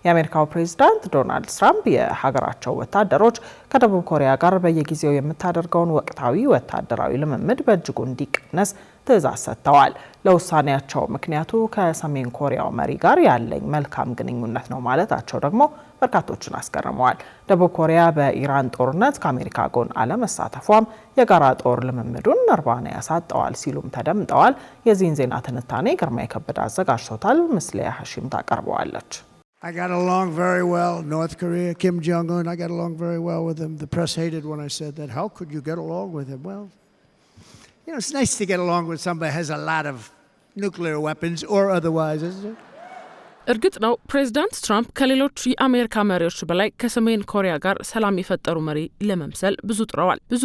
የአሜሪካው ፕሬዝዳንት ዶናልድ ትራምፕ የሀገራቸው ወታደሮች ከደቡብ ኮሪያ ጋር በየጊዜው የምታደርገውን ወቅታዊ ወታደራዊ ልምምድ በእጅጉ እንዲቀነስ ትዕዛዝ ሰጥተዋል። ለውሳኔያቸው ምክንያቱ ከሰሜን ኮሪያው መሪ ጋር ያለኝ መልካም ግንኙነት ነው ማለታቸው ደግሞ በርካቶችን አስገርመዋል። ደቡብ ኮሪያ በኢራን ጦርነት ከአሜሪካ ጎን አለመሳተፏም የጋራ ጦር ልምምዱን እርባና ያሳጠዋል ሲሉም ተደምጠዋል። የዚህን ዜና ትንታኔ ግርማ የከበደ አዘጋጅቶታል። ምስሊያ ሀሺም ታቀርበዋለች። I got along very well. North Korea, Kim Jong-un, I got along very well with him. The press hated when I said that. How could you get along with him? Well, it's nice to get along with somebody who has a lot of nuclear weapons or otherwise, isn't it? እርግጥ ነው ፕሬዝዳንት ትራምፕ ከሌሎች የአሜሪካ መሪዎች በላይ ከሰሜን ኮሪያ ጋር ሰላም የፈጠሩ መሪ ለመምሰል ብዙ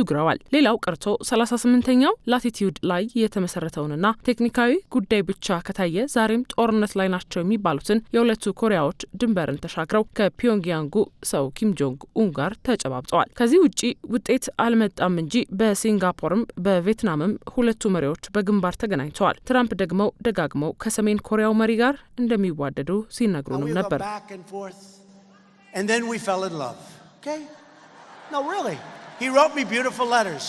ግረዋል። ሌላው ቀርቶ 38ኛው ላቲቲዩድ ላይ የተመሰረተውንና ቴክኒካዊ ጉዳይ ብቻ ከታየ ዛሬም ጦርነት ላይ ናቸው የሚባሉትን የሁለቱ ኮሪያዎች ድንበርን ተሻግረው ከፒዮንግያንጉ ሰው ኪም ጆንግ ኡን ጋር ተጨባብጠዋል። ከዚህ ውጪ ውጤት አልመጣም እንጂ በሲንጋፖርም በቪየትናምም ሁለቱ መሪዎች በግንባር ተገናኝተዋል። ትራምፕ ደግሞ ደጋግመው ከሰሜን ኮሪያው መሪ ጋር እንደሚዋደዱ ሲነግሩንም ነበር። And then we fell in love. Okay? No, really. He wrote me beautiful letters.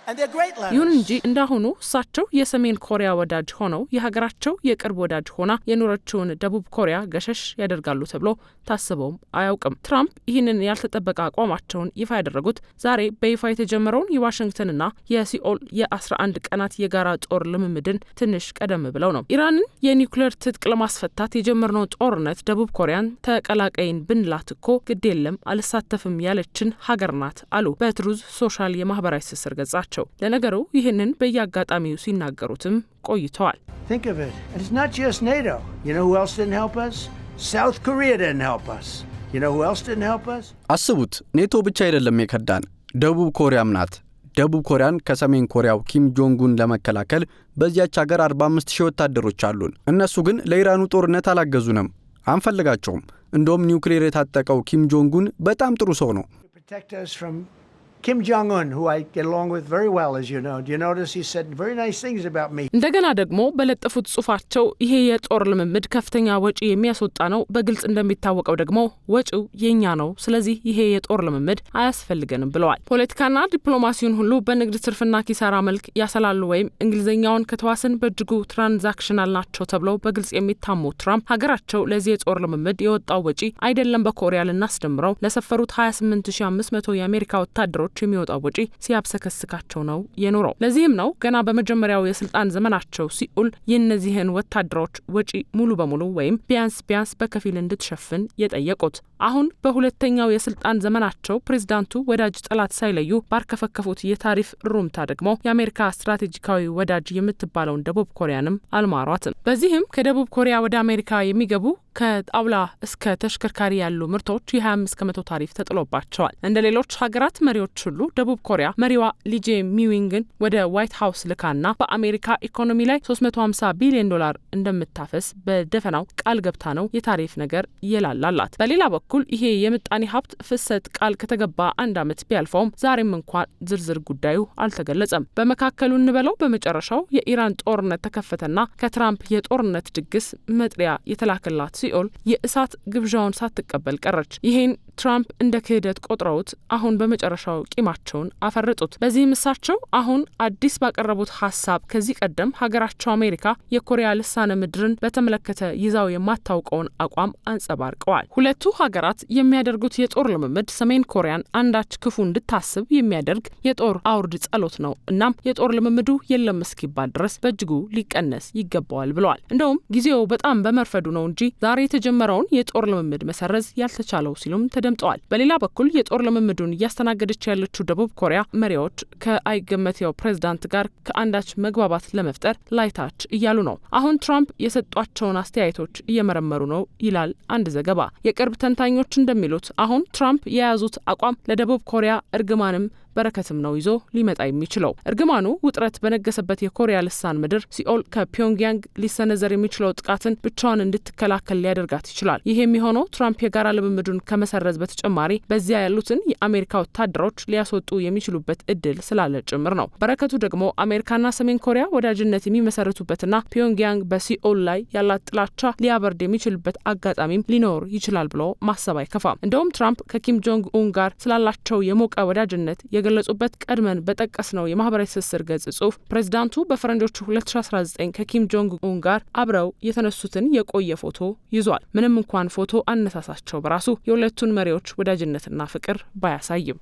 And they're great letters. ይሁን እንጂ እንዳሁኑ እሳቸው የሰሜን ኮሪያ ወዳጅ ሆነው የሀገራቸው የቅርብ ወዳጅ ሆና የኖረችውን ደቡብ ኮሪያ ገሸሽ ያደርጋሉ ተብሎ ታስበውም አያውቅም። ትራምፕ ይህንን ያልተጠበቀ አቋማቸውን ይፋ ያደረጉት ዛሬ በይፋ የተጀመረውን የዋሽንግተንና የሲኦል የ11 ቀናት የጋራ ጦር ልምምድን ትንሽ ቀደም ብለው ነው። ኢራንን የኒውክሌር ትጥቅ ለማስፈታት የጀመርነው ጦርነት ደቡብ ኮሪያን ተቀላቀይን ብንላት እኮ ግድ የለም አልሳተፍም ያለችን ሀገር ናት አሉ በትሩዝ ሶሻል የማህበራዊ ትስስር ገጻቸው። ለነገሩ ይህንን በየአጋጣሚው ሲናገሩትም ቆይተዋል። Think of it. And it's not just NATO. You know who else didn't help us? South Korea didn't help us. You know who else didn't help us? አስቡት፣ ኔቶ ብቻ አይደለም የከዳን፣ ደቡብ ኮሪያም ናት። ደቡብ ኮሪያን ከሰሜን ኮሪያው ኪም ጆንጉን ለመከላከል በዚያች ሀገር 45,000 ወታደሮች አሉን። እነሱ ግን ለኢራኑ ጦርነት አላገዙንም፣ አንፈልጋቸውም። እንደውም ኒውክሌር የታጠቀው ኪም ጆንጉን በጣም ጥሩ ሰው ነው። Kim Jong-un, who I get along with very well, as you know. Do you notice he said very nice things about me? እንደገና ደግሞ በለጠፉት ጽሑፋቸው ይሄ የጦር ልምምድ ከፍተኛ ወጪ የሚያስወጣ ነው፣ በግልጽ እንደሚታወቀው ደግሞ ወጪው የኛ ነው፣ ስለዚህ ይሄ የጦር ልምምድ አያስፈልገንም ብለዋል። ፖለቲካና ዲፕሎማሲውን ሁሉ በንግድ ትርፍና ኪሳራ መልክ ያሰላሉ ወይም እንግሊዝኛውን ከተዋስን በእጅጉ ትራንዛክሽናል ናቸው ተብለው በግልጽ የሚታሙ ትራምፕ ሀገራቸው ለዚህ የጦር ልምምድ የወጣው ወጪ አይደለም በኮሪያ ልናስደምረው ለሰፈሩት 28500 የአሜሪካ ወታደሮች የሚወጣው ወጪ ሲያብሰከስካቸው ነው የኖረው። ለዚህም ነው ገና በመጀመሪያው የስልጣን ዘመናቸው ሲኦል የእነዚህን ወታደሮች ወጪ ሙሉ በሙሉ ወይም ቢያንስ በከፊል እንድትሸፍን የጠየቁት። አሁን በሁለተኛው የስልጣን ዘመናቸው ፕሬዝዳንቱ ወዳጅ ጠላት ሳይለዩ ባርከፈከፉት የታሪፍ ሩምታ ደግሞ የአሜሪካ ስትራቴጂካዊ ወዳጅ የምትባለውን ደቡብ ኮሪያንም አልማሯትም። በዚህም ከደቡብ ኮሪያ ወደ አሜሪካ የሚገቡ ከጣውላ እስከ ተሽከርካሪ ያሉ ምርቶች የ25% ታሪፍ ተጥሎባቸዋል። እንደ ሌሎች ሀገራት መሪዎች ሁሉ ደቡብ ኮሪያ መሪዋ ሊጄ ሚዊንግን ወደ ዋይት ሀውስ ልካና በአሜሪካ ኢኮኖሚ ላይ $350 ቢሊዮን እንደምታፈስ በደፈናው ቃል ገብታ ነው የታሪፍ ነገር የላላላት። በሌላ በኩል ይሄ የምጣኔ ሀብት ፍሰት ቃል ከተገባ 1 ዓመት ቢያልፈውም ዛሬም እንኳን ዝርዝር ጉዳዩ አልተገለጸም። በመካከሉ እንበለው በመጨረሻው የኢራን ጦርነት ተከፈተና ከትራምፕ የጦርነት ድግስ መጥሪያ የተላከላት ሲኦል የእሳት ግብዣውን ሳትቀበል ቀረች። ይሄን ትራምፕ እንደ ክህደት ቆጥረውት አሁን በመጨረሻው ቂማቸውን አፈረጡት። በዚህም እሳቸው አሁን አዲስ ባቀረቡት ሀሳብ ከዚህ ቀደም ሀገራቸው አሜሪካ የኮሪያ ልሳነ ምድርን በተመለከተ ይዛው የማታውቀውን አቋም አንጸባርቀዋል። ሁለቱ ሀገራት የሚያደርጉት የጦር ልምምድ ሰሜን ኮሪያን አንዳች ክፉ እንድታስብ የሚያደርግ የጦር አውርድ ጸሎት ነው። እናም የጦር ልምምዱ የለም እስኪባል ድረስ በእጅጉ ሊቀነስ ይገባዋል ብለዋል። እንደውም ጊዜው በጣም በመርፈዱ ነው እንጂ ዛሬ የተጀመረውን የጦር ልምምድ መሰረዝ ያልተቻለው ሲሉም ተደምጠዋል። በሌላ በኩል የጦር ልምምዱን እያስተናገደች ያለችው ደቡብ ኮሪያ መሪዎች ከአይገመቴው ፕሬዝዳንት ጋር ከአንዳች መግባባት ለመፍጠር ላይታች እያሉ ነው። አሁን ትራምፕ የሰጧቸውን አስተያየቶች እየመረመሩ ነው ይላል አንድ ዘገባ። የቅርብ ተንታኞች እንደሚሉት አሁን ትራምፕ የያዙት አቋም ለደቡብ ኮሪያ እርግማንም በረከትም ነው ይዞ ሊመጣ የሚችለው። እርግማኑ ውጥረት በነገሰበት የኮሪያ ልሳን ምድር ሲኦል ከፒዮንግያንግ ሊሰነዘር የሚችለው ጥቃትን ብቻዋን እንድትከላከል ሊያደርጋት ይችላል። ይህ የሚሆነው ትራምፕ የጋራ ልምምዱን ከመሰረዝ በተጨማሪ በዚያ ያሉትን የአሜሪካ ወታደሮች ሊያስወጡ የሚችሉበት እድል ስላለ ጭምር ነው። በረከቱ ደግሞ አሜሪካና ሰሜን ኮሪያ ወዳጅነት የሚመሰርቱበትና ፒዮንግያንግ በሲኦል ላይ ያላት ጥላቻ ሊያበርድ የሚችልበት አጋጣሚም ሊኖር ይችላል ብሎ ማሰብ አይከፋም። እንደውም ትራምፕ ከኪም ጆንግ ኡን ጋር ስላላቸው የሞቀ ወዳጅነት የገለጹበት ቀድመን በጠቀስነው የማህበራዊ ትስስር ገጽ ጽሑፍ ፕሬዚዳንቱ በፈረንጆቹ 2019 ከኪም ጆንግ ኡን ጋር አብረው የተነሱትን የቆየ ፎቶ ይዟል። ምንም እንኳን ፎቶ አነሳሳቸው በራሱ የሁለቱን መሪዎች ወዳጅነትና ፍቅር ባያሳይም